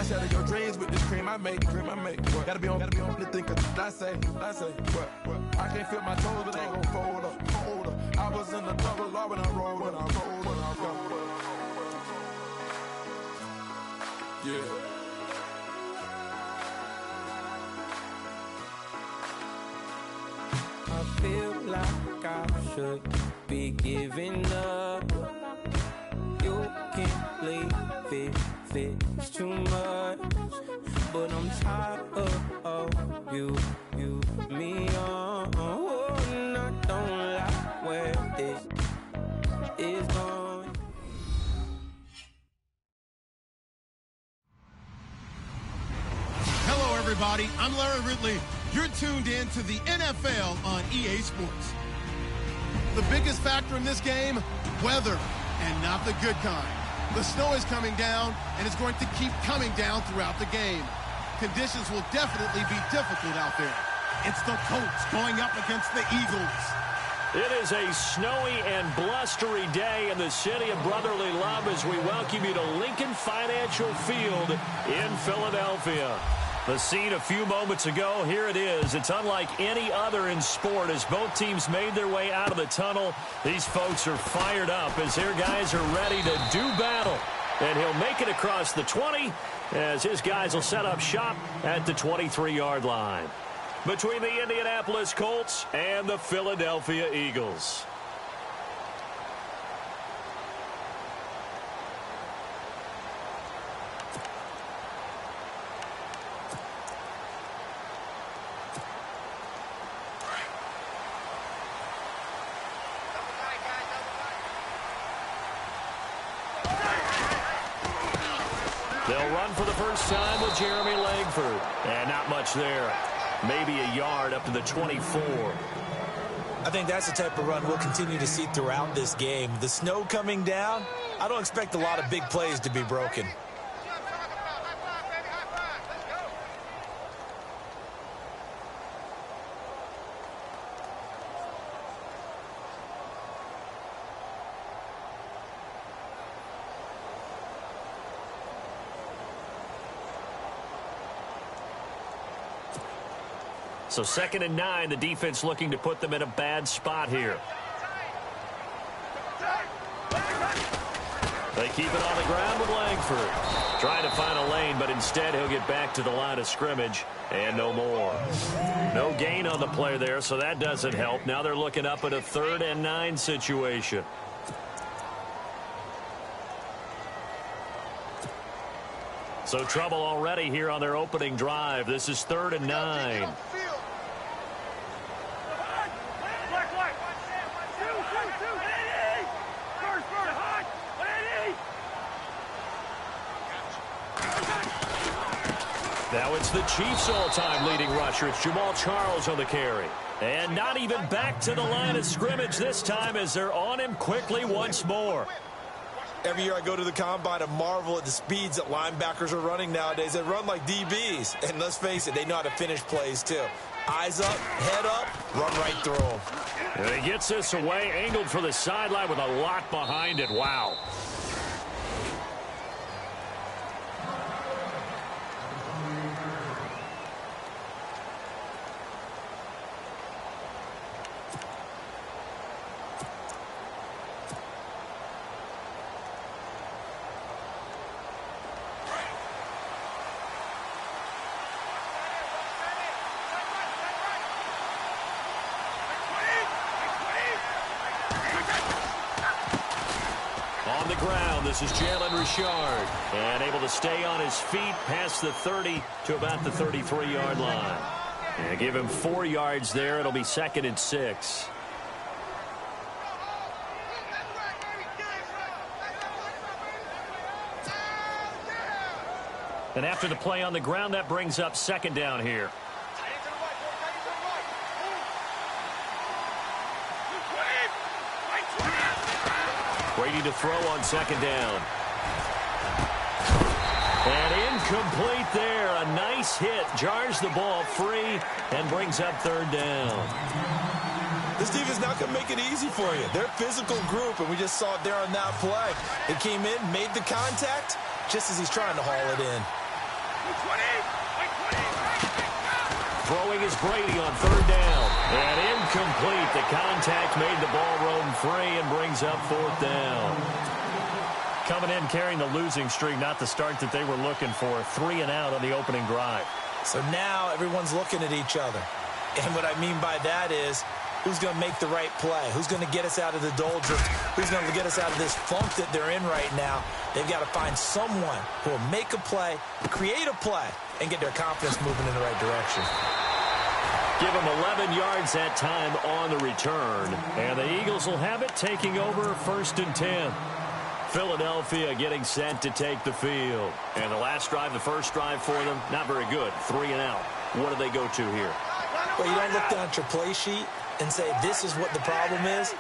shatter your dreams with this cream I make. What? Gotta be on the thing, cause I say. What? I can't feel my toes, but they gon' fold up. I was in the double law when I rolled. Yeah. I feel like I should be giving up. You can't leave it, it's too much. But I'm tired of you, me on. Oh, and I don't like where this is going. Hello, everybody. I'm Larry Ridley. You're tuned in to the NFL on EA Sports. The biggest factor in this game, weather, and not the good kind. The snow is coming down, and it's going to keep coming down throughout the game. Conditions will definitely be difficult out there. It's the Colts going up against the Eagles. It is a snowy and blustery day in the city of brotherly love as we welcome you to Lincoln Financial Field in Philadelphia. The scene a few moments ago, here it is. It's unlike any other in sport as both teams made their way out of the tunnel. These folks are fired up as their guys are ready to do battle. And he'll make it across the 20 as his guys will set up shop at the 23-yard line. Between the Indianapolis Colts and the Philadelphia Eagles. They'll run for the first time with Jeremy Langford. And not much there. Maybe a yard up to the 24. I think that's the type of run we'll continue to see throughout this game. The snow coming down, I don't expect a lot of big plays to be broken. So 2nd and 9, the defense looking to put them in a bad spot here. They keep it on the ground with Langford. Trying to find a lane, but instead he'll get back to the line of scrimmage and no more. No gain on the play there, so that doesn't help. Now they're looking up at a 3rd and 9 situation. So trouble already here on their opening drive. This is 3rd and 9. Now it's the Chiefs' all-time leading rusher. It's Jamal Charles on the carry. And not even back to the line of scrimmage this time as they're on him quickly once more. Every year I go to the combine and marvel at the speeds that linebackers are running nowadays. They run like DBs. And let's face it, they know how to finish plays too. Eyes up, head up, run right through them. And he gets this away, angled for the sideline with a lot behind it. Wow. On the ground, this is Jalen Richard. And able to stay on his feet past the 30 to about the 33-yard line. And give him 4 yards there. It'll be 2nd and 6. And after the play on the ground, that brings up 2nd down here. Brady to throw on 2nd down. And incomplete there. A nice hit. Jars the ball free and brings up 3rd down. This defense not going to make it easy for you. They're a physical group, and we just saw it there on that play. They came in, made the contact, just as he's trying to haul it in. Here's Brady on third down. And incomplete. The contact made the ball roam free and brings up fourth down. Coming in carrying the losing streak, not the start that they were looking for. 3 and out on the opening drive. So now everyone's looking at each other. And what I mean by that is, who's going to make the right play? Who's going to get us out of the doldrums? Who's going to get us out of this funk that they're in right now? They've got to find someone who will make a play, create a play, and get their confidence moving in the right direction. Give them 11 yards that time on the return. And the Eagles will have it, taking over 1st and 10. Philadelphia getting set to take the field. And the last drive, the first drive for them, not very good. 3 and out. What do they go to here? Well, you don't look down at your play sheet and say, this is what the problem is.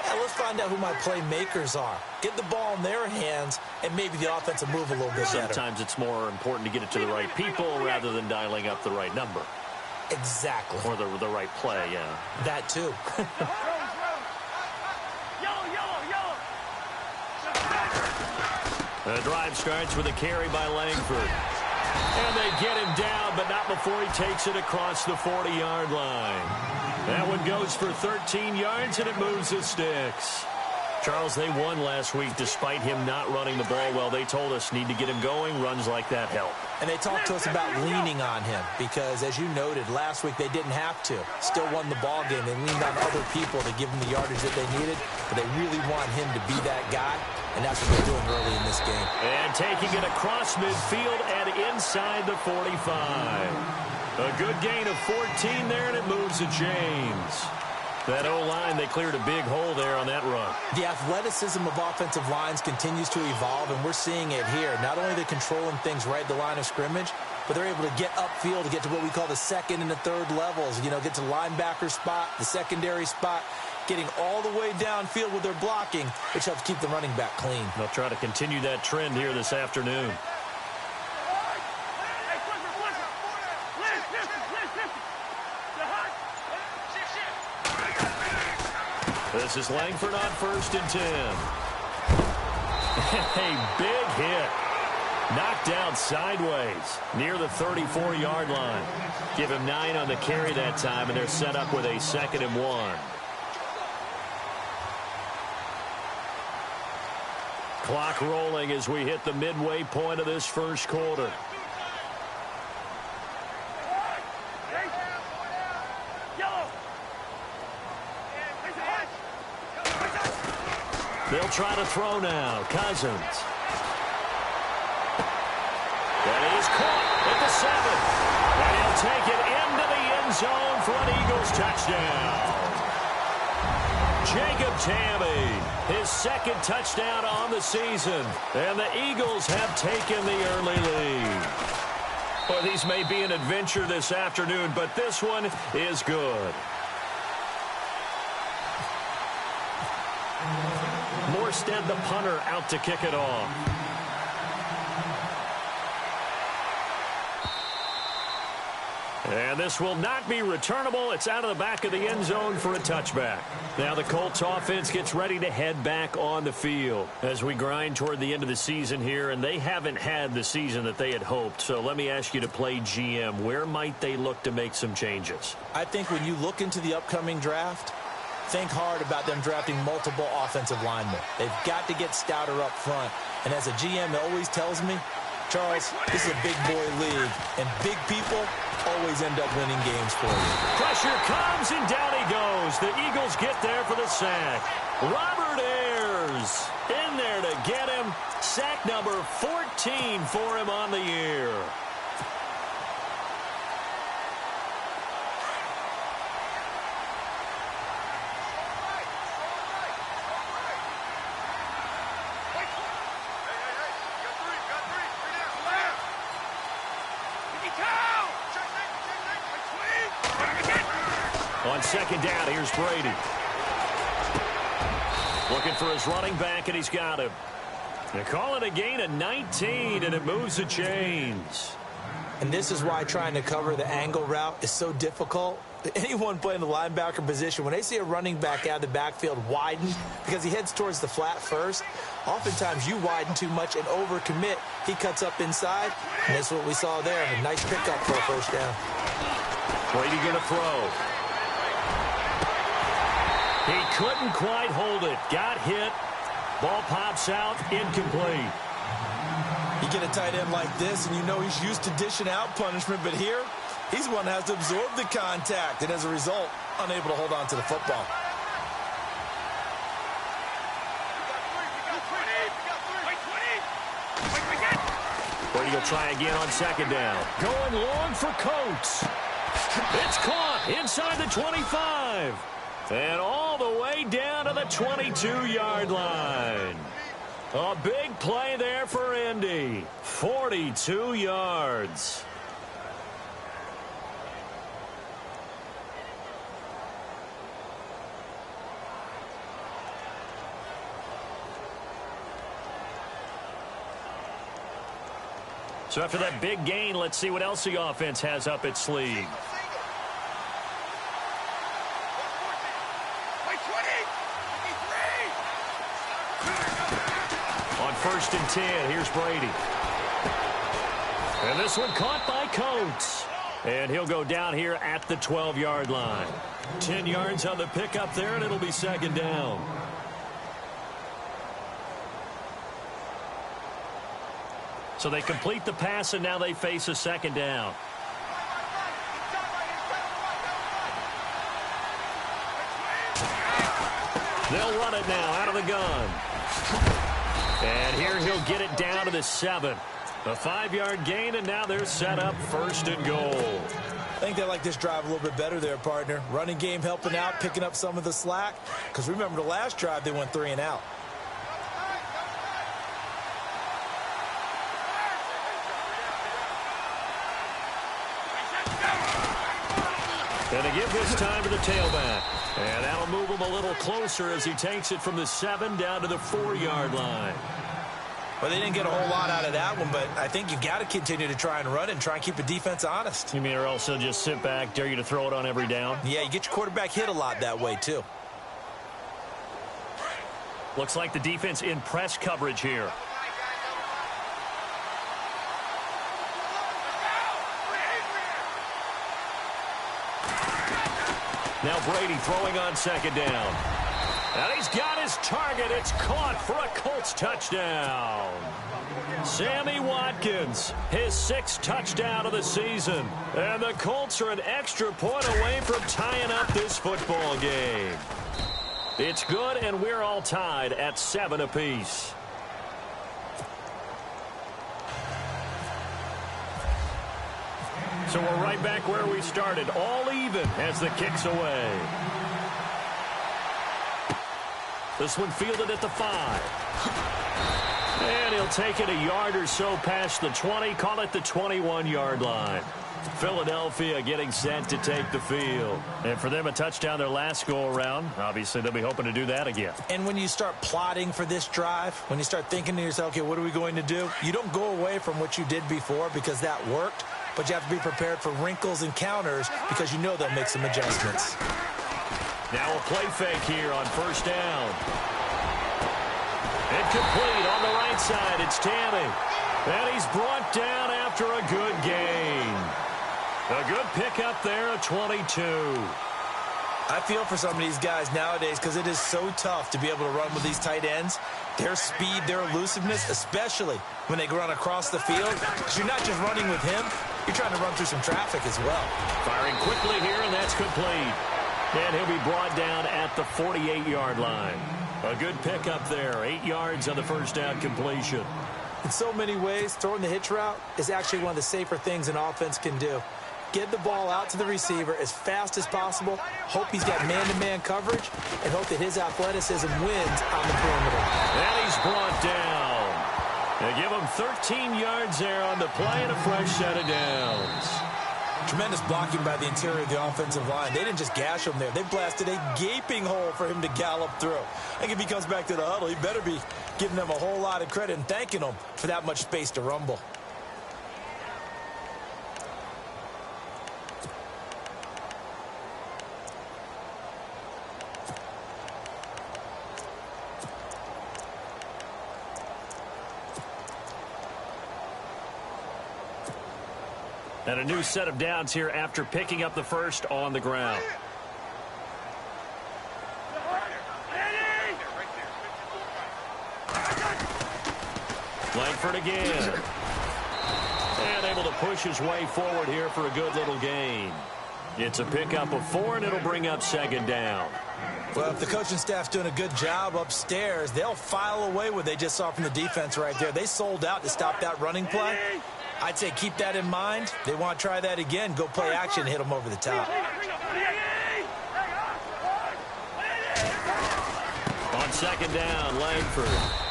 Yeah, let's find out who my playmakers are. Get the ball in their hands, and maybe the offense will move a little bit better. Sometimes it's more important to get it to the right people rather than dialing up the right number. Exactly. Or the right play, yeah. That too. The drive starts with a carry by Langford. And they get him down, but not before he takes it across the 40-yard line. That one goes for 13 yards, and it moves the sticks. Charles, they won last week despite him not running the ball well. They told us need to get him going. Runs like that help. And they talked to us about leaning on him because, as you noted, last week they didn't have to. Still won the ball game. They leaned on other people to give them the yardage that they needed, but they really want him to be that guy, and that's what they're doing early in this game. And taking it across midfield and inside the 45. A good gain of 14 there, and it moves to James. That O-line, they cleared a big hole there on that run. The athleticism of offensive lines continues to evolve, and we're seeing it here. Not only are they controlling things right at the line of scrimmage, but they're able to get upfield to get to what we call the second and the third levels. You know, get to the linebacker spot, the secondary spot, getting all the way downfield with their blocking, which helps keep the running back clean. They'll try to continue that trend here this afternoon. This is Langford on 1st and 10. A big hit. Knocked down sideways near the 34-yard line. Give him 9 on the carry that time, and they're set up with a 2nd and 1. Clock rolling as we hit the midway point of this first quarter. They'll try to throw now. Cousins. That is caught at the 7. And he'll take it into the end zone for an Eagles touchdown. Jacob Tamme, his 2nd touchdown on the season. And the Eagles have taken the early lead. Well, these may be an adventure this afternoon, but this one is good. Morstead, the punter, out to kick it off. And this will not be returnable. It's out of the back of the end zone for a touchback. Now the Colts offense gets ready to head back on the field as we grind toward the end of the season here, and they haven't had the season that they had hoped. So let me ask you to play GM. Where might they look to make some changes? I think when you look into the upcoming draft, think hard about them drafting multiple offensive linemen. They've got to get stouter up front. And as a GM, it always tells me, Charles, this is a big boy league, and big people always end up winning games for you. Pressure comes, and down he goes. The Eagles get there for the sack. Robert Ayers in there to get him. Sack number 14 for him on the year. On 2nd down, here's Brady. Looking for his running back, and he's got him. They call it a gain of 19, and it moves the chains. And this is why trying to cover the angle route is so difficult. anyone playing the linebacker position, when they see a running back out of the backfield widen because he heads towards the flat first, oftentimes you widen too much and overcommit. He cuts up inside, and that's what we saw there. A nice pickup for a first down. Brady going to throw. He couldn't quite hold it. Got hit. Ball pops out. Incomplete. You get a tight end like this, and you know he's used to dishing out punishment, but here, he's the one that has to absorb the contact, and as a result, unable to hold on to the football. Brady will try again on second down. Going long for Coates. It's caught inside the 25. And all the way down to the 22-yard line. A big play there for Indy. 42 yards. So after that big gain, let's see what else the offense has up its sleeve. On 1st and 10, here's Brady. And this one caught by Coates. And he'll go down here at the 12-yard line. 10 yards on the pickup there, and it'll be second down. So they complete the pass, and now they face a second down. They'll run it now out of the gun. And here he'll get it down to the 7. A 5-yard gain, and now they're set up 1st and goal. I think they like this drive a little bit better there, partner. Running game helping out, picking up some of the slack. Because remember the last drive, they went 3 and out. And they give this time to the tailback. And that'll move him a little closer as he takes it from the 7 down to the 4-yard line. Well, they didn't get a whole lot out of that one, but I think you got to continue to try and run it and try and keep the defense honest. You mean or else they'll just sit back, dare you to throw it on every down? Yeah, you get your quarterback hit a lot that way, too. Looks like the defense in press coverage here. Now Brady throwing on second down. And he's got his target. It's caught for a Colts touchdown. Sammy Watkins, his 6th touchdown of the season. And the Colts are an extra point away from tying up this football game. It's good, and we're all tied at 7 apiece. So we're right back where we started, all even as the kick's away. This one fielded at the 5. And he'll take it a yard or so past the 20, call it the 21-yard line. Philadelphia getting set to take the field. And for them, a touchdown their last go-around. Obviously, they'll be hoping to do that again. And when you start plotting for this drive, when you start thinking to yourself, okay, what are we going to do? You don't go away from what you did before because that worked. But you have to be prepared for wrinkles and counters because you know they'll make some adjustments. Now a play fake here on 1st down. Incomplete on the right side. It's Tammy. And he's brought down after a good gain. A good pickup there, a 22. I feel for some of these guys nowadays because it is so tough to be able to run with these tight ends. Their speed, their elusiveness, especially when they run across the field. Because you're not just running with him, you're trying to run through some traffic as well. Firing quickly here, and that's complete. And he'll be brought down at the 48-yard line. A good pickup there, 8 yards on the 1st down completion. In so many ways, throwing the hitch route is actually one of the safer things an offense can do. Get the ball out to the receiver as fast as possible, hope he's got man-to-man coverage, and hope that his athleticism wins on the perimeter. And he's brought down. They give him 13 yards there on the play and a fresh set of downs. Tremendous blocking by the interior of the offensive line. They didn't just gash him there. They blasted a gaping hole for him to gallop through. I think if he comes back to the huddle, he better be giving them a whole lot of credit and thanking them for that much space to rumble. And a new set of downs here after picking up the first on the ground. Langford again. And able to push his way forward here for a good little gain. It's a pickup of 4, and it'll bring up second down. Well, if the coaching staff's doing a good job upstairs, they'll file away what they just saw from the defense right there. They sold out to stop that running play. I'd say keep that in mind. They want to try that again. Go play action and hit them over the top. On second down, Langford.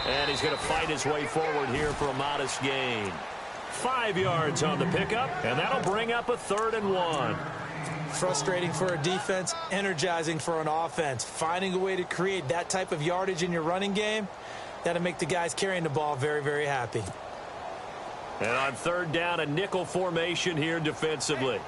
And he's going to fight his way forward here for a modest gain. 5 yards on the pickup, and that'll bring up a 3rd and 1. Frustrating for a defense, energizing for an offense. Finding a way to create that type of yardage in your running game, that'll make the guys carrying the ball very, very happy. And on 3rd down, a nickel formation here defensively.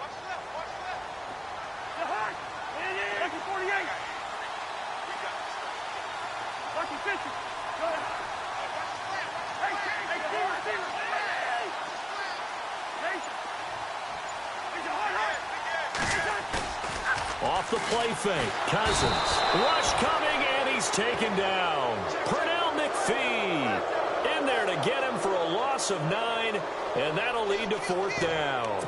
Off the play fake, Cousins. Rush coming, and he's taken down. Pernell McPhee in there to get him for a loss of 9, and that'll lead to 4th down.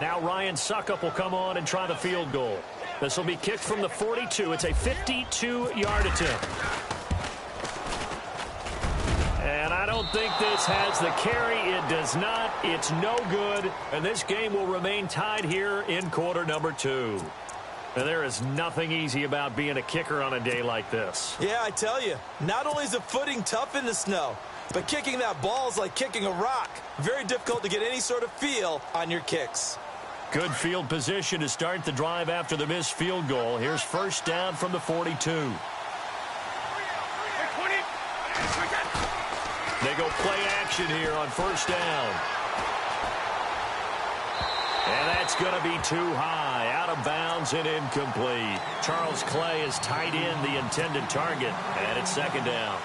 Now Ryan Suckup will come on and try the field goal. This will be kicked from the 42. It's a 52-yard attempt. And I don't think this has the carry. It does not. It's no good. And this game will remain tied here in quarter number 2. And there is nothing easy about being a kicker on a day like this. Yeah, I tell you, not only is the footing tough in the snow, but kicking that ball is like kicking a rock. Very difficult to get any sort of feel on your kicks. Good field position to start the drive after the missed field goal. Here's first down from the 42. They go play action here on first down. And that's going to be too high. Out of bounds and incomplete. Charles Clay has tied in the intended target. And it's second down.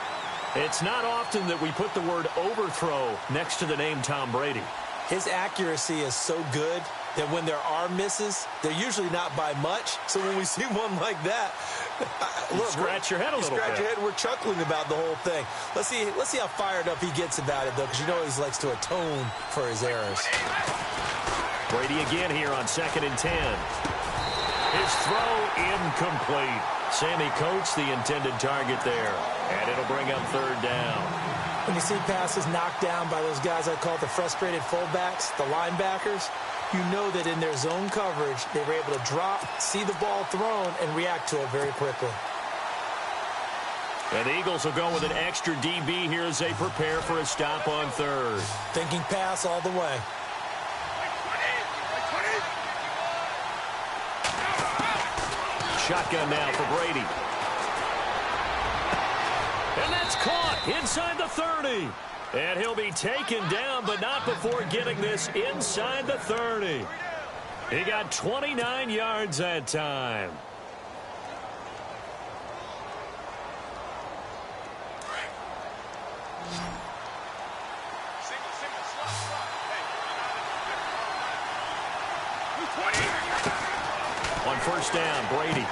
It's not often that we put the word overthrow next to the name Tom Brady. His accuracy is so good that when there are misses, they're usually not by much. So when we see one like that, look, scratch your head a little bit. Scratch your head. We're chuckling about the whole thing. Let's see how fired up he gets about it, though, because you know he likes to atone for his errors. Brady again here on 2nd and 10. His throw incomplete. Sammy Coates the intended target there, and it'll bring up 3rd down. When you see passes knocked down by those guys I call the frustrated fullbacks, the linebackers, you know that in their zone coverage, they were able to drop, see the ball thrown, and react to it very quickly. And the Eagles will go with an extra DB here as they prepare for a stop on 3rd. Thinking pass all the way. Shotgun now for Brady. And that's caught inside the 30. And he'll be taken down, but not before getting this inside the 30. He got 29 yards that time. On first down, Brady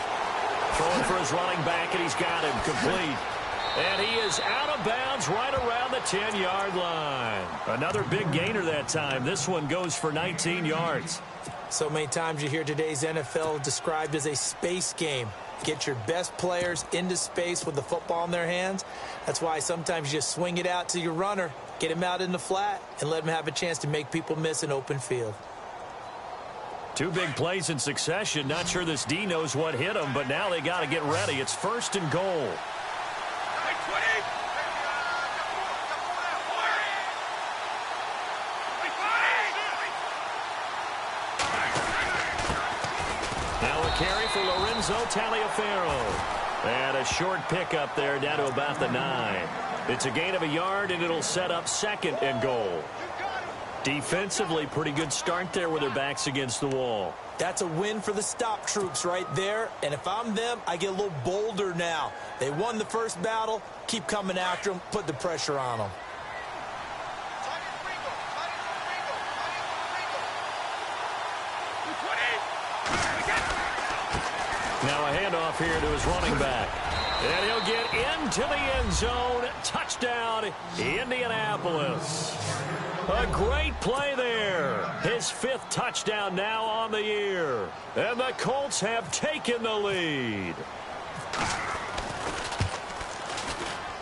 throwing for his running back, and he's got him complete. And he is out of bounds right around the 10-yard line. Another big gainer that time. This one goes for 19 yards. So many times you hear today's NFL described as a space game. Get your best players into space with the football in their hands. That's why sometimes you just swing it out to your runner, get him out in the flat, and let him have a chance to make people miss an open field. 2 big plays in succession. Not sure this D knows what hit him, but now they got to get ready. It's 1st and goal. Now a carry for Lorenzo Taliaferro. And a short pickup there down to about the 9. It's a gain of a yard, and it'll set up 2nd and goal. Defensively, pretty good start there with their backs against the wall. That's a win for the stop troops right there. And if I'm them, I get a little bolder now. They won the first battle. Keep coming after them. Put the pressure on them. Now a handoff here to his running back. And he'll get into the end zone. Touchdown, Indianapolis. A great play there. His 5th touchdown now on the year. And the Colts have taken the lead.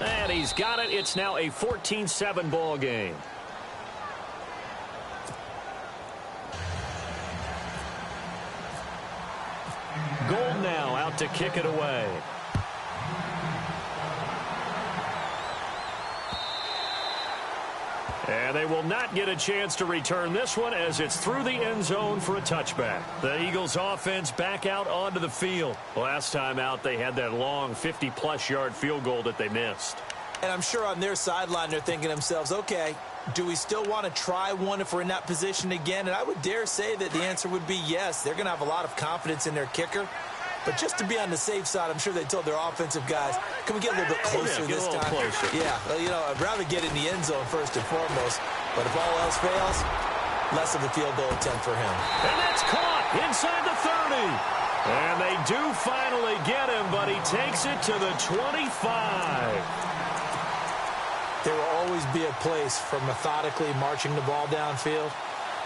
And he's got it. It's now a 14-7 ball game. Gold now out to kick it away. And they will not get a chance to return this one as it's through the end zone for a touchback. The Eagles offense back out onto the field. Last time out, they had that long 50-plus yard field goal that they missed. And I'm sure on their sideline they're thinking to themselves, okay, do we still want to try one if we're in that position again? And I would dare say that the answer would be yes. They're going to have a lot of confidence in their kicker. But just to be on the safe side, I'm sure they told their offensive guys, can we get a little bit closer this time? Closer. Yeah, well, you know, I'd rather get in the end zone first and foremost. But if all else fails, less of a field goal attempt for him. And that's caught inside the 30. And they do finally get him, but he takes it to the 25. There will always be a place for methodically marching the ball downfield.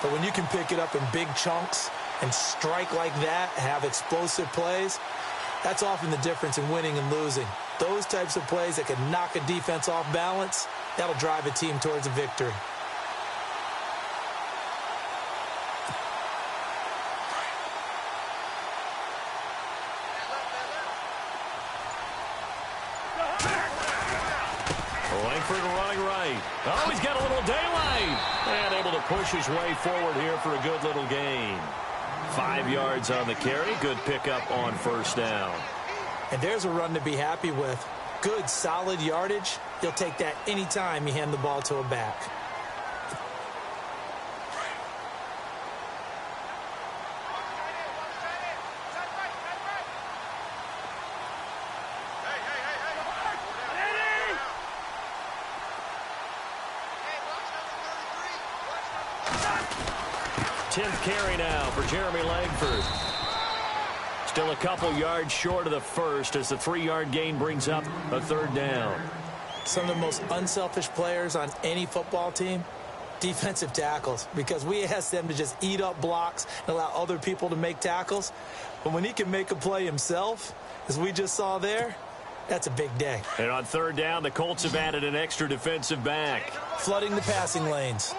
But when you can pick it up in big chunks and strike like that, have explosive plays, that's often the difference in winning and losing. Those types of plays that can knock a defense off balance, that'll drive a team towards a victory. Langford running right. Oh, he's got a little daylight. And able to push his way forward here for a good little gain. 5 yards on the carry. Good pickup on first down. And there's a run to be happy with. Good, solid yardage. You'll take that anytime you hand the ball to a back. Tenth carry now for Jeremy Langford. Still a couple yards short of the first as the 3-yard gain brings up a third down. Some of the most unselfish players on any football team, defensive tackles, because we ask them to just eat up blocks and allow other people to make tackles. But when he can make a play himself, as we just saw there, that's a big day. And on third down, the Colts have added an extra defensive back. Flooding the passing lanes.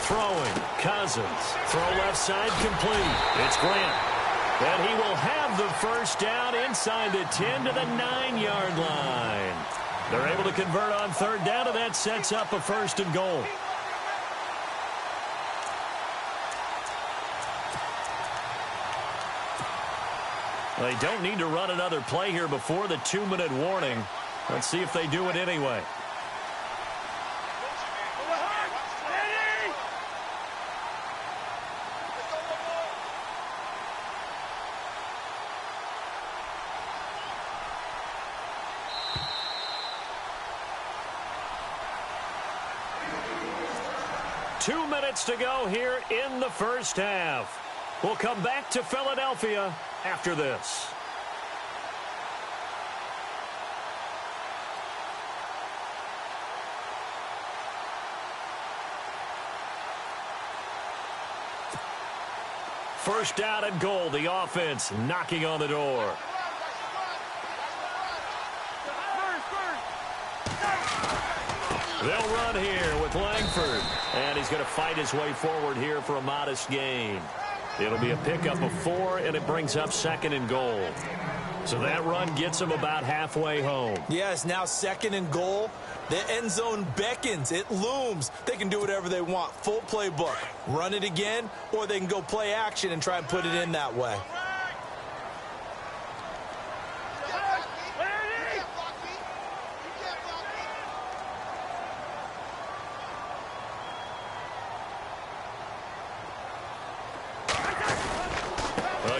Throwing, Cousins. Throw left side complete. It's Grant. And he will have the first down inside the 10 to the 9-yard line. They're able to convert on third down, and that sets up a first and goal. They don't need to run another play here before the 2-minute warning. Let's see if they do it anyway. Two minutes to go here in the first half. We'll come back to Philadelphia after this. First down and goal. The offense knocking on the door. They'll run here with Langford. And he's going to fight his way forward here for a modest gain. It'll be a pickup of 4, and it brings up second and goal. So that run gets him about halfway home. Yes, now second and goal. The end zone beckons. It looms. They can do whatever they want. Full playbook. Run it again, or they can go play action and try and put it in that way.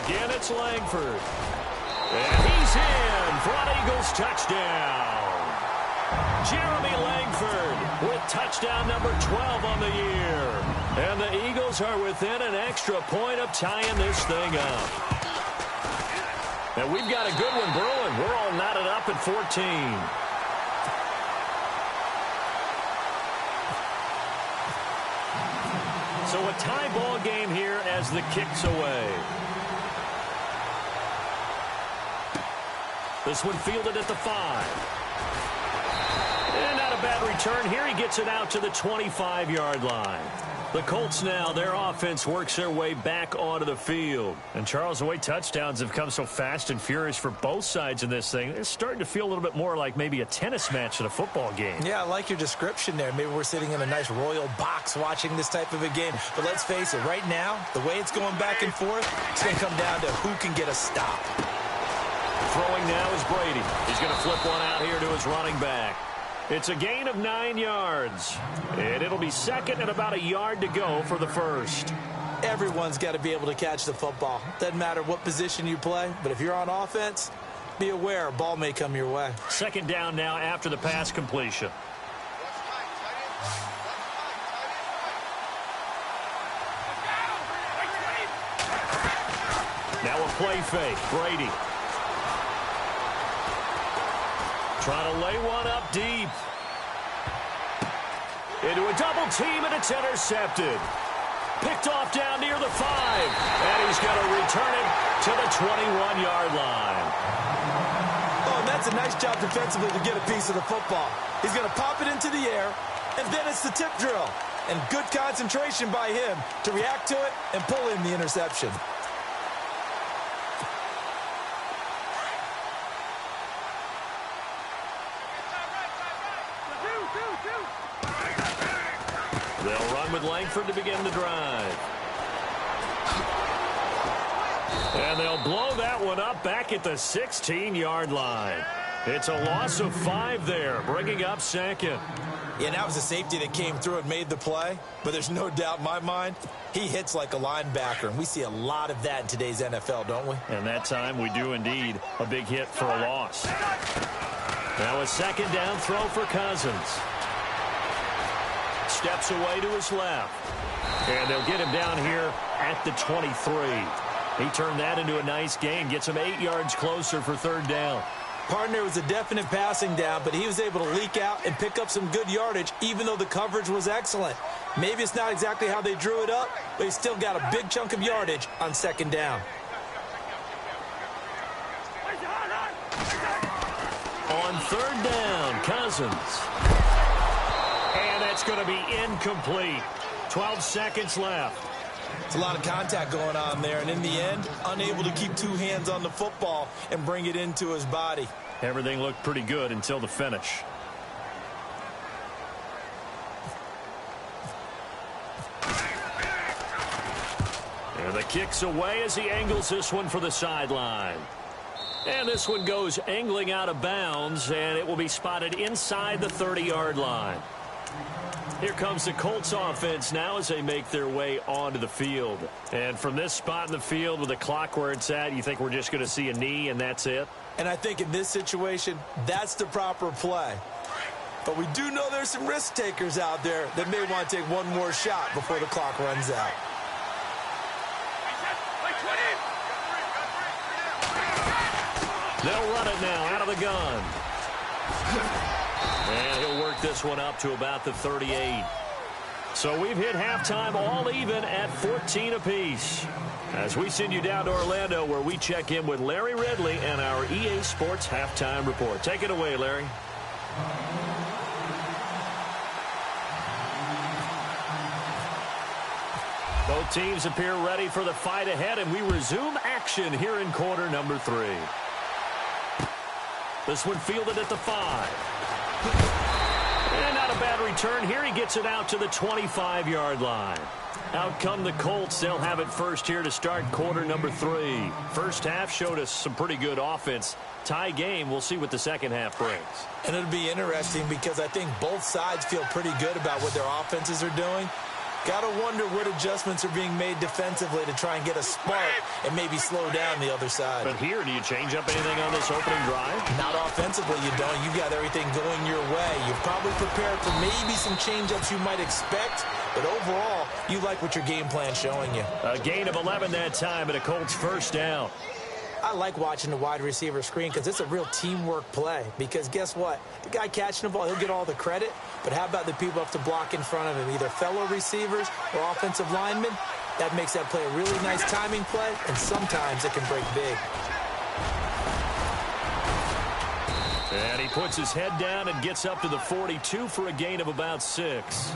Again, it's Langford. And he's in for an Eagles touchdown. Jeremy Langford with touchdown number 12 on the year. And the Eagles are within an extra point of tying this thing up. And we've got a good one brewing. We're all knotted up at 14. So a tie ball game here as the kick's away. This one fielded at the 5. And not a bad return here. He gets it out to the 25-yard line. The Colts now, their offense works their way back onto the field. And Charles, the way touchdowns have come so fast and furious for both sides in this thing, it's starting to feel a little bit more like maybe a tennis match than a football game. Yeah, I like your description there. Maybe we're sitting in a nice royal box watching this type of a game. But let's face it, right now, the way it's going back and forth, it's going to come down to who can get a stop. Throwing now is Brady. He's going to flip one out here to his running back. It's a gain of 9 yards. And it'll be second and about a yard to go for the first. Everyone's got to be able to catch the football. Doesn't matter what position you play, but if you're on offense, be aware a ball may come your way. Second down now after the pass completion. Now a play fake. Brady. Trying to lay one up deep. Into a double team, and it's intercepted. Picked off down near the 5. And he's going to return it to the 21-yard line. Oh, and that's a nice job defensively to get a piece of the football. He's going to pop it into the air, and then it's the tip drill. And good concentration by him to react to it and pull in the interception. They'll run with Langford to begin the drive. And they'll blow that one up back at the 16-yard line. It's a loss of 5 there, bringing up second. Yeah, and that was a safety that came through and made the play. But there's no doubt in my mind, he hits like a linebacker. And we see a lot of that in today's NFL, don't we? And that time we do indeed a big hit for a loss. Now a second down throw for Cousins. Steps away to his left. And they'll get him down here at the 23. He turned that into a nice gain. Gets him 8 yards closer for third down. Partner was a definite passing down, but he was able to leak out and pick up some good yardage, even though the coverage was excellent. Maybe it's not exactly how they drew it up, but he still got a big chunk of yardage on second down. On third down, Cousins. And that's going to be incomplete. 12 seconds left. It's a lot of contact going on there, and in the end, unable to keep 2 hands on the football and bring it into his body. Everything looked pretty good until the finish. And the kick's away as he angles this one for the sideline. And this one goes angling out of bounds, and it will be spotted inside the 30-yard line. Here comes the Colts offense now as they make their way onto the field. And from this spot in the field with the clock where it's at, you think we're just going to see a knee and that's it? And I think in this situation, that's the proper play. But we do know there's some risk takers out there that may want to take one more shot before the clock runs out. They'll run it now out of the gun. And he'll work this one up to about the 38. So we've hit halftime all even at 14 apiece. As we send you down to Orlando where we check in with Larry Ridley and our EA Sports Halftime Report. Take it away, Larry. Both teams appear ready for the fight ahead, and we resume action here in quarter number 3. This one fielded at the 5. bad return here. He gets it out to the 25-yard line. Out come the Colts. They'll have it first here to start quarter number 3. First half showed us some pretty good offense. Tie game. We'll see what the second half brings. And it'll be interesting because I think both sides feel pretty good about what their offenses are doing. Got to wonder what adjustments are being made defensively to try and get a spark and maybe slow down the other side. But here, do you change up anything on this opening drive? Not offensively, you don't. You got everything going your way. You're probably prepared for maybe some change-ups you might expect, but overall, you like what your game plan's showing you. A gain of 11 that time and a Colts first down. I like watching the wide receiver screen because it's a real teamwork play. Because guess what? The guy catching the ball, he'll get all the credit. But how about the people up to block in front of him, either fellow receivers or offensive linemen? That makes that play a really nice timing play, and sometimes it can break big. And he puts his head down and gets up to the 42 for a gain of about 6.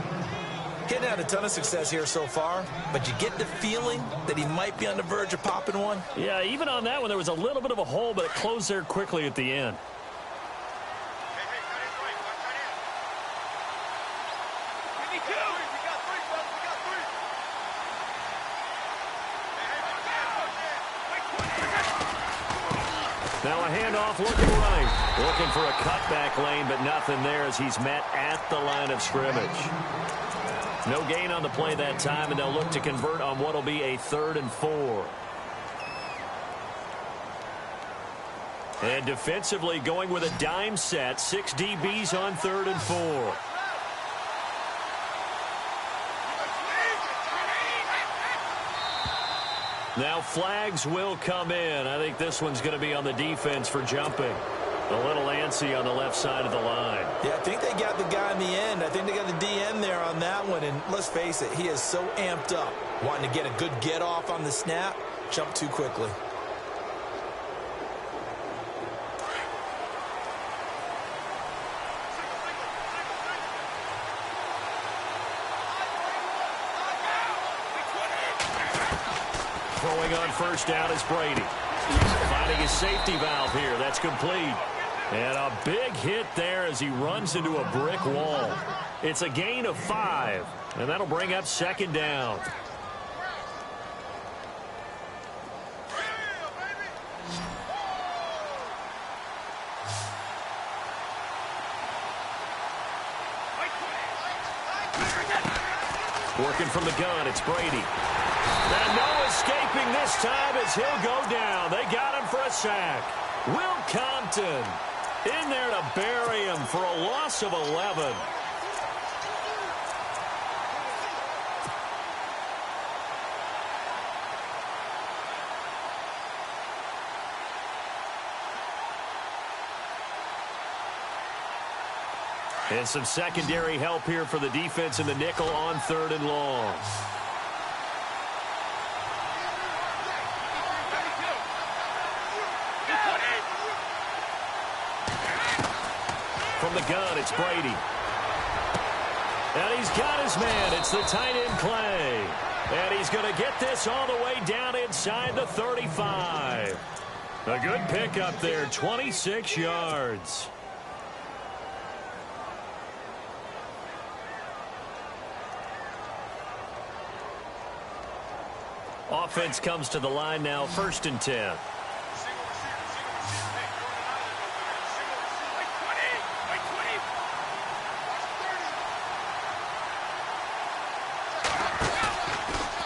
Getting had a ton of success here so far, but you get the feeling that he might be on the verge of popping one. Yeah, even on that one, there was a little bit of a hole, but it closed there quickly at the end. Now a handoff looking right. Looking for a cutback lane, but nothing there as he's met at the line of scrimmage. No gain on the play that time, and they'll look to convert on what will be a 3rd and 4. And defensively going with a dime set. 6 DBs on 3rd and 4. Now flags will come in. I think this one's going to be on the defense for jumping. A little antsy on the left side of the line. Yeah, I think they got the guy in the end. I think they got the DN there on that one. And let's face it, he is so amped up. Wanting to get a good get off on the snap. Jump too quickly. Throwing on first down is Brady. Finding his safety valve here. That's complete. And a big hit there as he runs into a brick wall. It's a gain of 5, and that'll bring up 2nd down. Working from the gun, it's Brady. And no escaping this time as he'll go down. They got him for a sack. Will Compton in there to bury him for a loss of 11. And some secondary help here for the defense in the nickel on 3rd and long. From the gun, it's Brady. And he's got his man. It's the tight end, Clay. And he's going to get this all the way down inside the 35. A good pickup there, 26 yards. Offense comes to the line now, 1st and 10.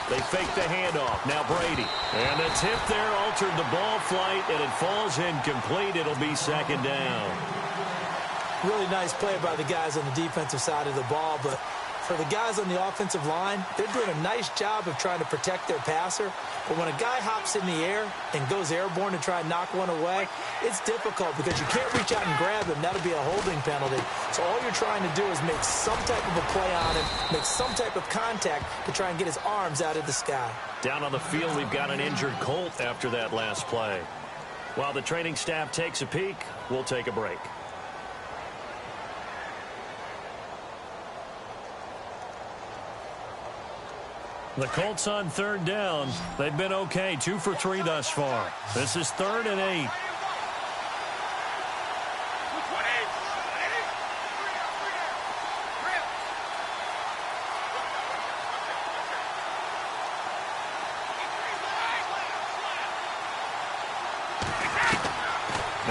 They fake the handoff. Now Brady. And the tip there altered the ball flight, and it falls incomplete. It'll be 2nd down. Really nice play by the guys on the defensive side of the ball, but for the guys on the offensive line, they're doing a nice job of trying to protect their passer. But when a guy hops in the air and goes airborne to try and knock one away, it's difficult because you can't reach out and grab him. That'll be a holding penalty. So all you're trying to do is make some type of a play on him, make some type of contact to try and get his arms out of the sky. Down on the field, we've got an injured Colt after that last play. While the training staff takes a peek, we'll take a break. The Colts on 3rd down. They've been okay, 2 for 3 thus far. This is 3rd and 8.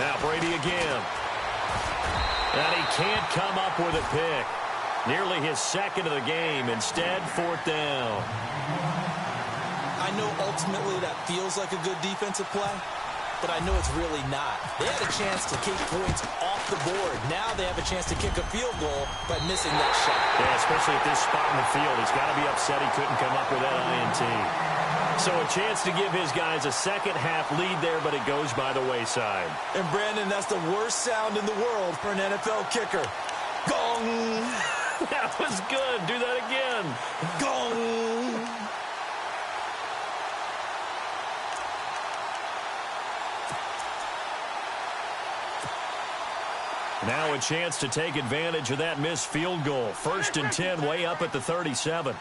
Now Brady again. And he can't come up with a pick. Nearly his second of the game. Instead, 4th down. I know ultimately that feels like a good defensive play, but I know it's really not. They had a chance to kick points off the board. Now they have a chance to kick a field goal by missing that shot. Yeah, especially at this spot in the field. He's got to be upset he couldn't come up with that INT. So a chance to give his guys a second-half lead there, but it goes by the wayside. And, Brandon, that's the worst sound in the world for an NFL kicker. Gong! That was good. Do that again. Gong! Now a chance to take advantage of that missed field goal. 1st and 10, way up at the 37.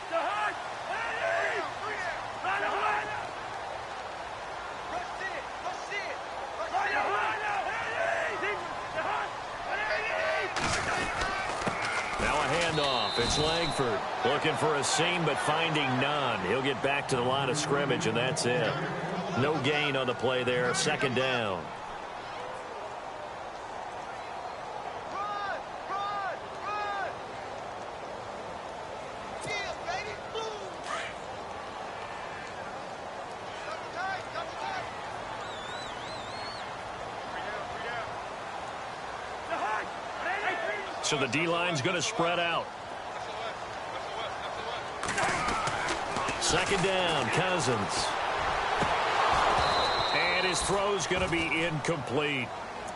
It's Langford looking for a seam but finding none. He'll get back to the line of scrimmage, and that's it. No gain on the play there. 2nd down. So the D-line's going to spread out. 2nd down, Cousins. And his throw's going to be incomplete.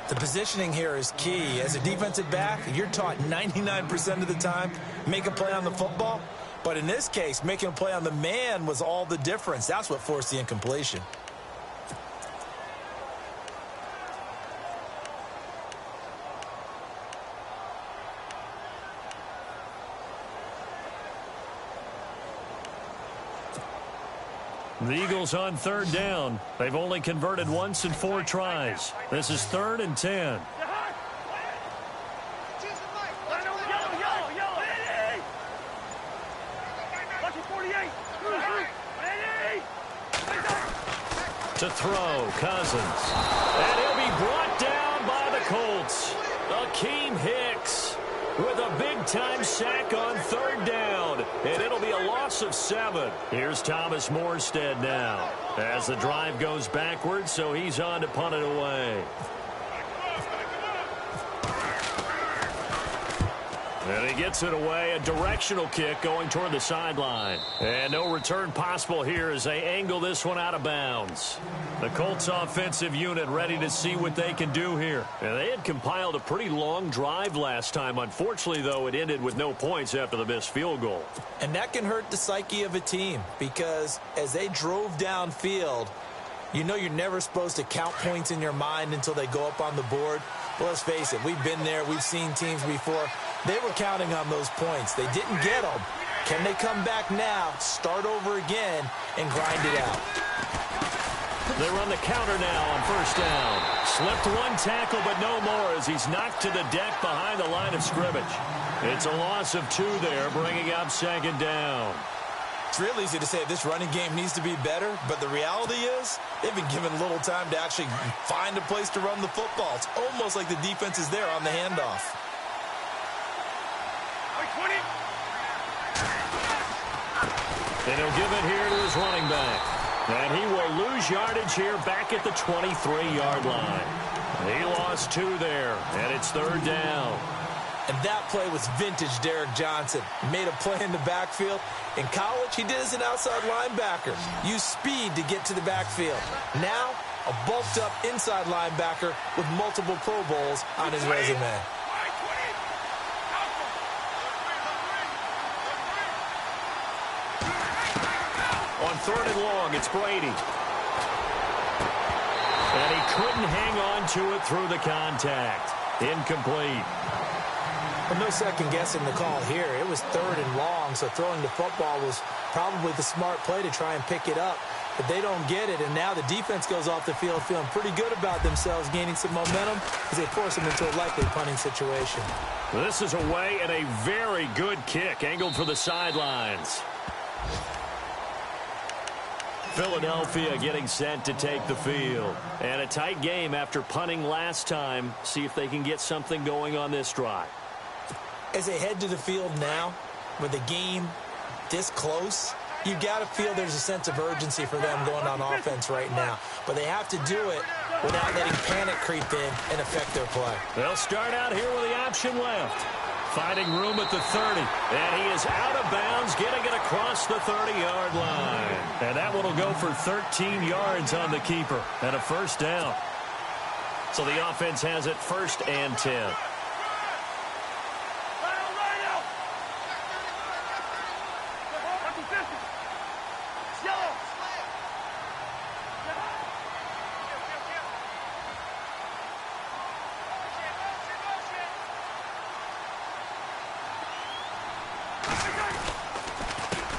The positioning here is key. As a defensive back, you're taught 99% of the time, make a play on the football. But in this case, making a play on the man was all the difference. That's what forced the incompletion. The Eagles on 3rd down. They've only converted once in 4 tries. This is 3rd and 10. To throw, Cousins. And he'll be brought down by the Colts. Akeem Hicks with a big-time sack on 3rd down. And it'll be a loss of 7. Here's Thomas Morstead now as the drive goes backwards, so he's on to punt it away. And he gets it away, a directional kick going toward the sideline. And no return possible here as they angle this one out of bounds. The Colts offensive unit ready to see what they can do here. And they had compiled a pretty long drive last time. Unfortunately, though, it ended with no points after the missed field goal. And that can hurt the psyche of a team because as they drove downfield, you know you're never supposed to count points in your mind until they go up on the board. Well, let's face it, we've been there. We've seen teams before. They were counting on those points. They didn't get them. Can they come back now, start over again, and grind it out? They run the counter now on 1st down. Slipped one tackle, but no more as he's knocked to the deck behind the line of scrimmage. It's a loss of 2 there, bringing up 2nd down. It's real easy to say this running game needs to be better, but the reality is they've been given little time to actually find a place to run the football. It's almost like the defense is there on the handoff. And he'll give it here to his running back. And he will lose yardage here back at the 23-yard line. He lost 2 there, and it's 3rd down. And that play was vintage Derek Johnson. He made a play in the backfield. In college, he did as an outside linebacker. Used speed to get to the backfield. Now, a bulked-up inside linebacker with multiple Pro Bowls on his resume. On 3rd and long, it's Brady. And he couldn't hang on to it through the contact. Incomplete. Well, no second-guessing the call here. It was 3rd and long, so throwing the football was probably the smart play to try and pick it up. But they don't get it, and now the defense goes off the field feeling pretty good about themselves, gaining some momentum as they force them into a likely punting situation. This is away and a very good kick, angled for the sidelines. Philadelphia getting set to take the field. And a tight game after punting last time. See if they can get something going on this drive. As they head to the field now, with the game this close, you've got to feel there's a sense of urgency for them going on offense right now. But they have to do it without letting panic creep in and affect their play. They'll start out here with the option left. Finding room at the 30. And he is out of bounds, getting it across the 30-yard line. And that one will go for 13 yards on the keeper and a first down. So the offense has it 1st and 10.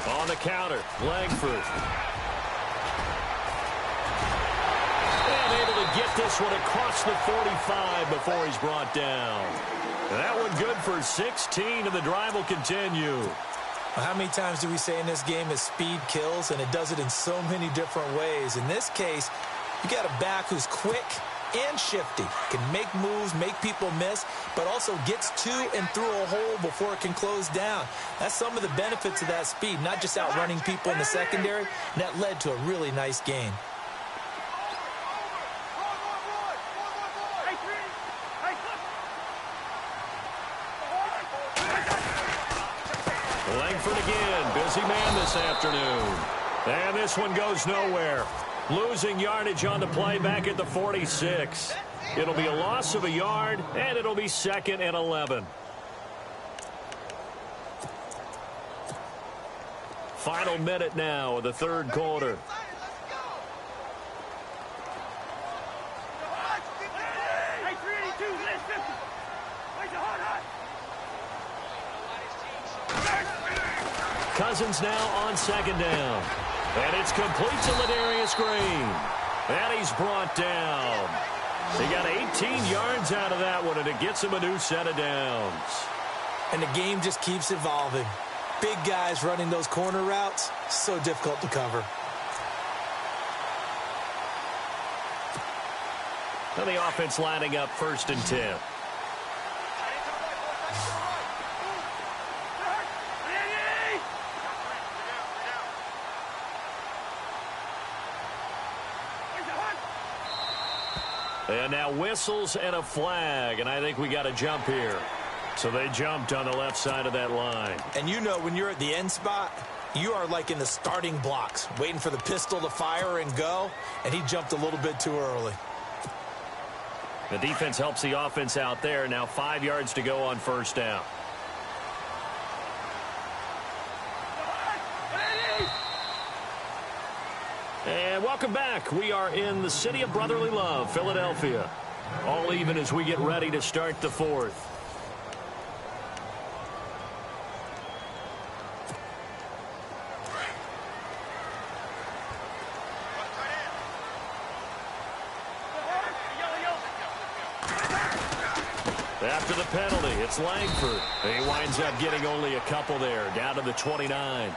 On the counter, Langford. And able to get this one across the 45 before he's brought down. And that one good for 16, and the drive will continue. Well, how many times do we say in this game that speed kills, and it does it in so many different ways? In this case, you got a back who's quick and shifty, can make moves, make people miss, but also gets to and through a hole before it can close down. That's some of the benefits of that speed, not just outrunning people in the secondary, and that led to a really nice gain. Langford again, busy man this afternoon. And this one goes nowhere. Losing yardage on the play back at the 46. It'll be a loss of a yard, and it'll be 2nd and 11. Final minute now of the 3rd quarter. Cousins now on 2nd down. And it's complete to Ladarius Green. And he's brought down. He got 18 yards out of that one, and it gets him a new set of downs. And the game just keeps evolving. Big guys running those corner routes, so difficult to cover. And the offense lining up 1st and 10. And now whistles and a flag, and I think we got a jump here. So they jumped on the left side of that line. And you know when you're at the end spot, you are like in the starting blocks, waiting for the pistol to fire and go, and he jumped a little bit too early. The defense helps the offense out there. Now 5 yards to go on 1st down. And welcome back. We are in the city of brotherly love, Philadelphia. All even as we get ready to start the 4th. After the penalty, it's Langford. He winds up getting only a couple there, down to the 29.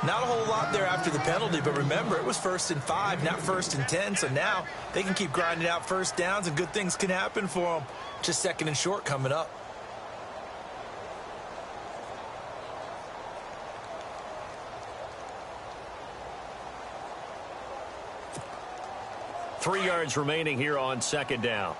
Not a whole lot there after the penalty, but remember, it was 1st and 5, not 1st and 10, so now they can keep grinding out first downs and good things can happen for them. Just 2nd and short coming up. Three yards remaining here on 2nd down.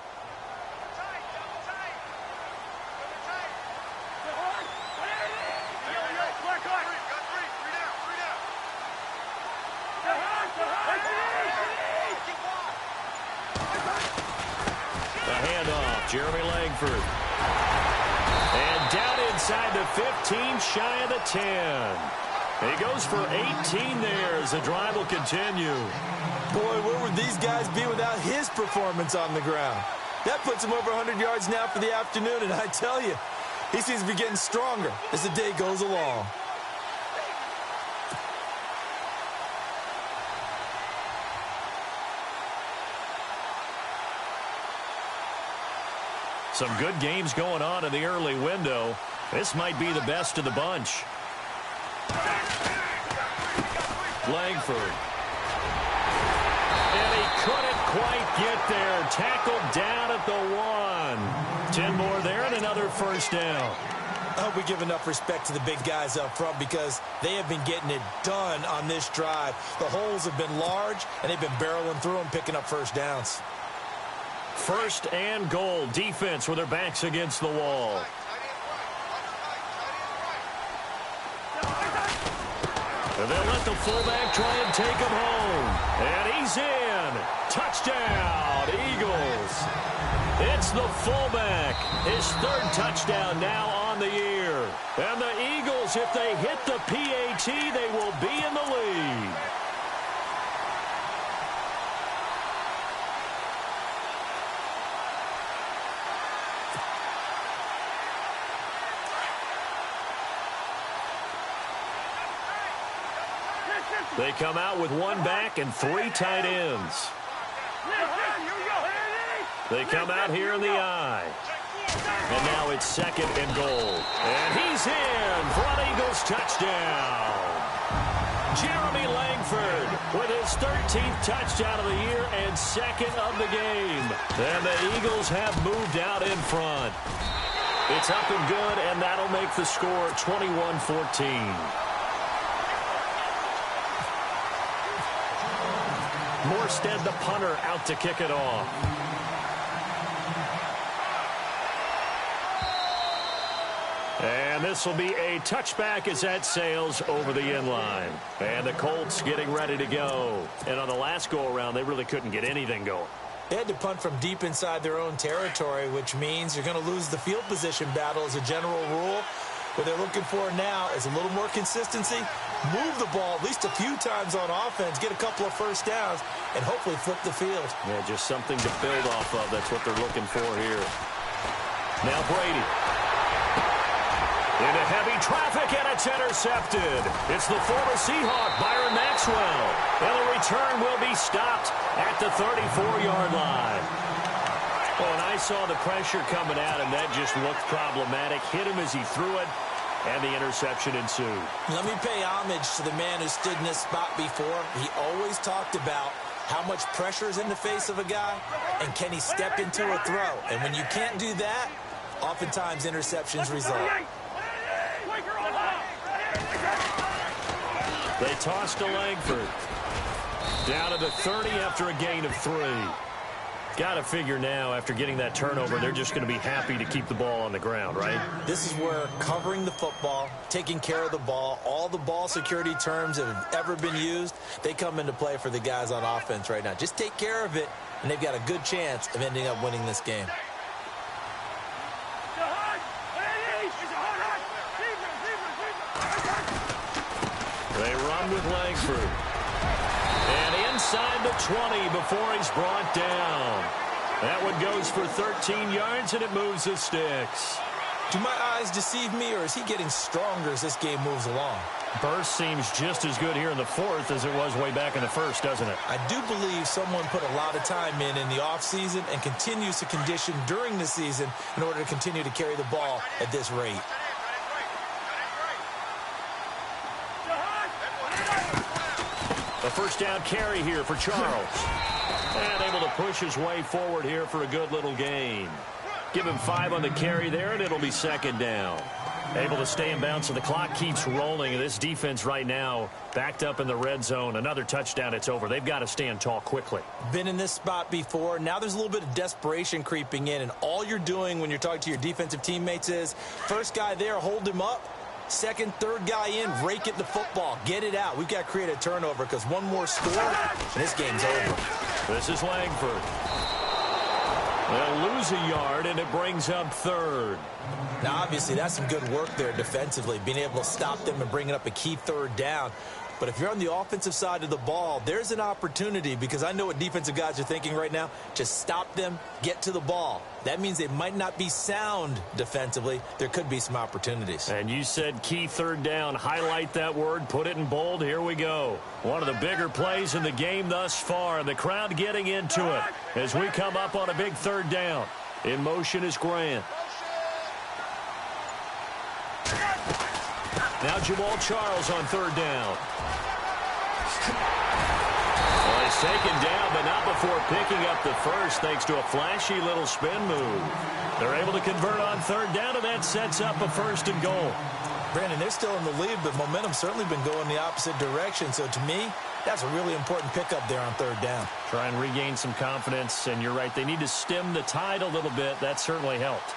Jeremy Langford. And down inside the 15, shy of the 10. He goes for 18 there as the drive will continue. Boy, where would these guys be without his performance on the ground? That puts him over 100 yards now for the afternoon, and I tell you, he seems to be getting stronger as the day goes along. Some good games going on in the early window. This might be the best of the bunch. Langford And he couldn't quite get there. Tackled down at the 1. 10 more there and another first down. I hope we give enough respect to the big guys up front because they have been getting it done on this drive. The holes have been large, and they've been barreling through them, picking up first downs. First and goal. Defense with their backs against the wall. And they'll let the fullback try and take him home. And he's in. Touchdown, Eagles. It's the fullback. His third touchdown now on the year. And the Eagles, if they hit the PAT, they will be in the lead. They come out with one back and 3 tight ends. They come out here in the I. And now it's second and goal. And he's in for an Eagles touchdown. Jeremy Langford with his 13th touchdown of the year and second of the game. And the Eagles have moved out in front. It's up and good, and that'll make the score 21-14. Morstead, the punter, out to kick it off. And this will be a touchback as that sails over the end line. And the Colts getting ready to go. And on the last go-around, they really couldn't get anything going. They had to punt from deep inside their own territory, which means you're going to lose the field position battle as a general rule. What they're looking for now is a little more consistency, move the ball at least a few times on offense, get a couple of first downs, and hopefully flip the field. Yeah, just something to build off of. That's what they're looking for here. Now Brady. Into heavy traffic, and it's intercepted. It's the former Seahawk, Byron Maxwell. And the return will be stopped at the 34-yard line. Oh, and I saw the pressure coming at him. That just looked problematic. Hit him as he threw it, and the interception ensued. Let me pay homage to the man who stood in this spot before. He always talked about how much pressure is in the face of a guy, and can he step into a throw. And when you can't do that, oftentimes interceptions result. They toss to Langford. Down to the 30 after a gain of 3. Got to figure now, after getting that turnover, they're just going to be happy to keep the ball on the ground, right? This is where covering the football, taking care of the ball, all the ball security terms that have ever been used, they come into play for the guys on offense right now. Just take care of it, and they've got a good chance of ending up winning this game. They run with Langford. And inside the 20 before he's brought down. That one goes for 13 yards, and it moves the sticks. Do my eyes deceive me, or is he getting stronger as this game moves along? Burst seems just as good here in the fourth as it was way back in the first, doesn't it? I do believe someone put a lot of time in the offseason and continues to condition during the season in order to continue to carry the ball at this rate. A first down carry here for Charles. And able to push his way forward here for a good little gain. Give him 5 on the carry there, and it'll be second down. Able to stay in bounds, and the clock keeps rolling. And this defense right now backed up in the red zone. Another touchdown, it's over. They've got to stand tall quickly. Been in this spot before. Now there's a little bit of desperation creeping in, and all you're doing when you're talking to your defensive teammates is first guy there, hold him up. Second, third guy in, rake it the football. Get it out. We've got to create a turnover because one more score, and this game's over. This is Langford. They'll lose a yard, and it brings up third. Now, obviously, that's some good work there defensively, being able to stop them and bringing up a key third down. But if you're on the offensive side of the ball, there's an opportunity because I know what defensive guys are thinking right now. Just stop them, get to the ball. That means they might not be sound defensively. There could be some opportunities. And you said key third down. Highlight that word. Put it in bold. Here we go. One of the bigger plays in the game thus far. The crowd getting into it as we come up on a big third down. In motion is Grant. Now Jamal Charles on third down. He's taken down, but not before picking up the first, thanks to a flashy little spin move. They're able to convert on third down, and that sets up a 1st and goal. Brandon, they're still in the lead, but momentum's certainly been going the opposite direction. So to me, that's a really important pickup there on third down. Try and regain some confidence, and you're right, they need to stem the tide a little bit. That certainly helped.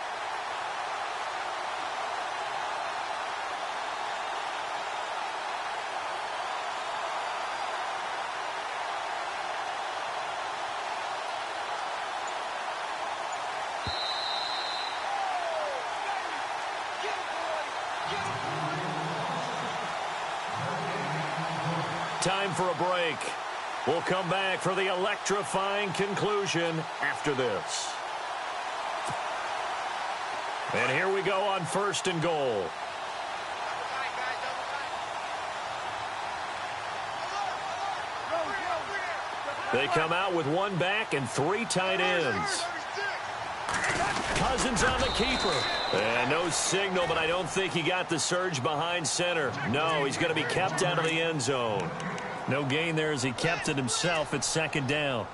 Time for a break. We'll come back for the electrifying conclusion after this. And here we go on 1st and goal. They come out with 1 back and 3 tight ends. Cousins on the keeper. And no signal, but I don't think he got the surge behind center. No, he's going to be kept out of the end zone. No gain there as he kept it himself at 2nd down.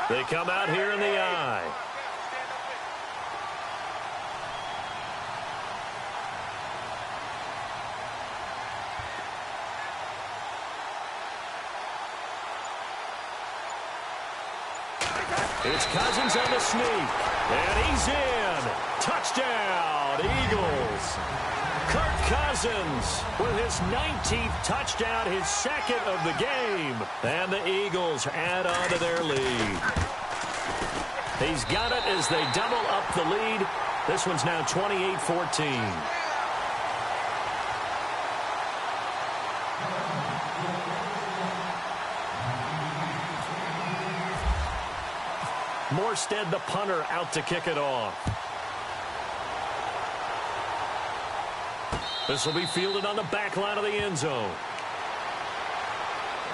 They come out here in the eye. It's Cousins on the sneak. And he's in. Touchdown, Eagles. Kirk Cousins with his 19th touchdown, his 2nd of the game. And the Eagles add on to their lead. He's got it as they double up the lead. This one's now 28-14. Morstead, the punter, out to kick it off. This will be fielded on the back line of the end zone.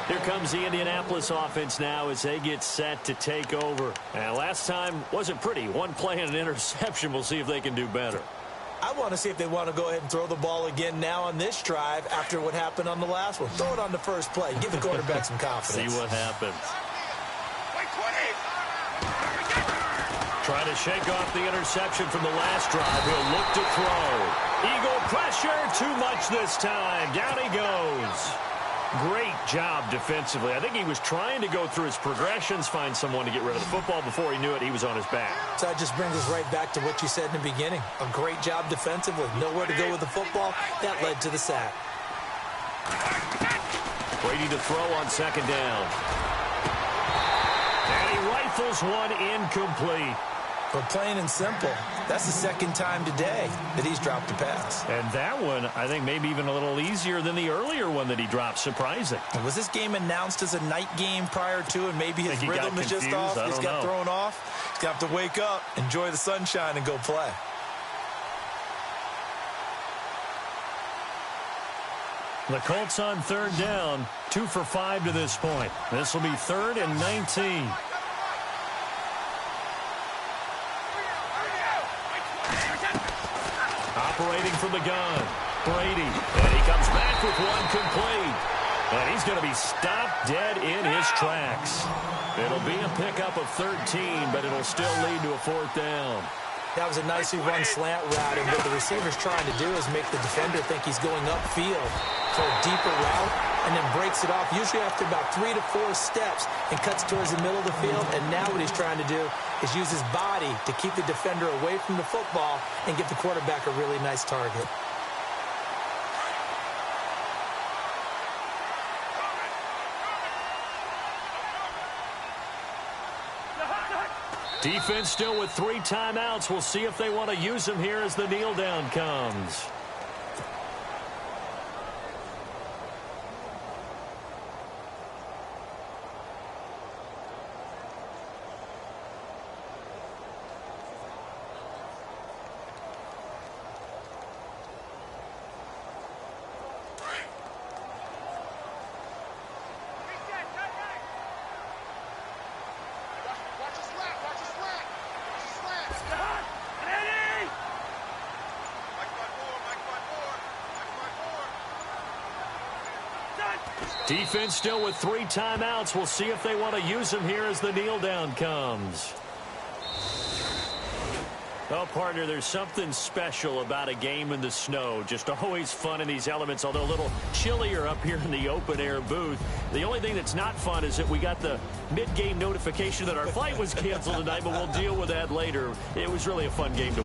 Here comes the Indianapolis offense now as they get set to take over. And last time wasn't pretty. 1 play and an interception. We'll see if they can do better. I want to see if they want to go ahead and throw the ball again now on this drive after what happened on the last one. Throw it on the first play. Give the quarterback some confidence. See what happens. Trying to shake off the interception from the last drive. He'll look to throw. Eagle pressure, too much this time. Down he goes. Great job defensively. I think he was trying to go through his progressions, find someone to get rid of the football. Before he knew it, he was on his back. So that just brings us right back to what you said in the beginning. A great job defensively. Nowhere to go with the football. That led to the sack. Brady to throw on 2nd down. And he rifles one incomplete. But plain and simple, that's the 2nd time today that he's dropped a pass. And that one, I think, maybe even a little easier than the earlier one that he dropped. Surprising. And was this game announced as a night game prior to, and maybe his rhythm is just off? He's got thrown off. He's going to have to wake up, enjoy the sunshine, and go play. The Colts on 3rd down, 2 for 5 to this point. This will be 3rd and 19. Operating from the gun, Brady. And he comes back with one complete. And he's going to be stopped dead in his tracks. It'll be a pickup of 13, but it'll still lead to a 4th down. That was a nicely run slant route, and what the receiver's trying to do is make the defender think he's going upfield for a deeper route, and then breaks it off, usually after about 3 to 4 steps, and cuts towards the middle of the field. And now what he's trying to do is use his body to keep the defender away from the football and get the quarterback a really nice target. Defense still with 3 timeouts. We'll see if they want to use them here as the kneel down comes. Defense still with 3 timeouts. We'll see if they want to use them here as the kneel down comes. Well, partner, there's something special about a game in the snow. Just always fun in these elements, although a little chillier up here in the open-air booth. The only thing that's not fun is that we got the mid-game notification that our flight was canceled tonight, but we'll deal with that later. It was really a fun game to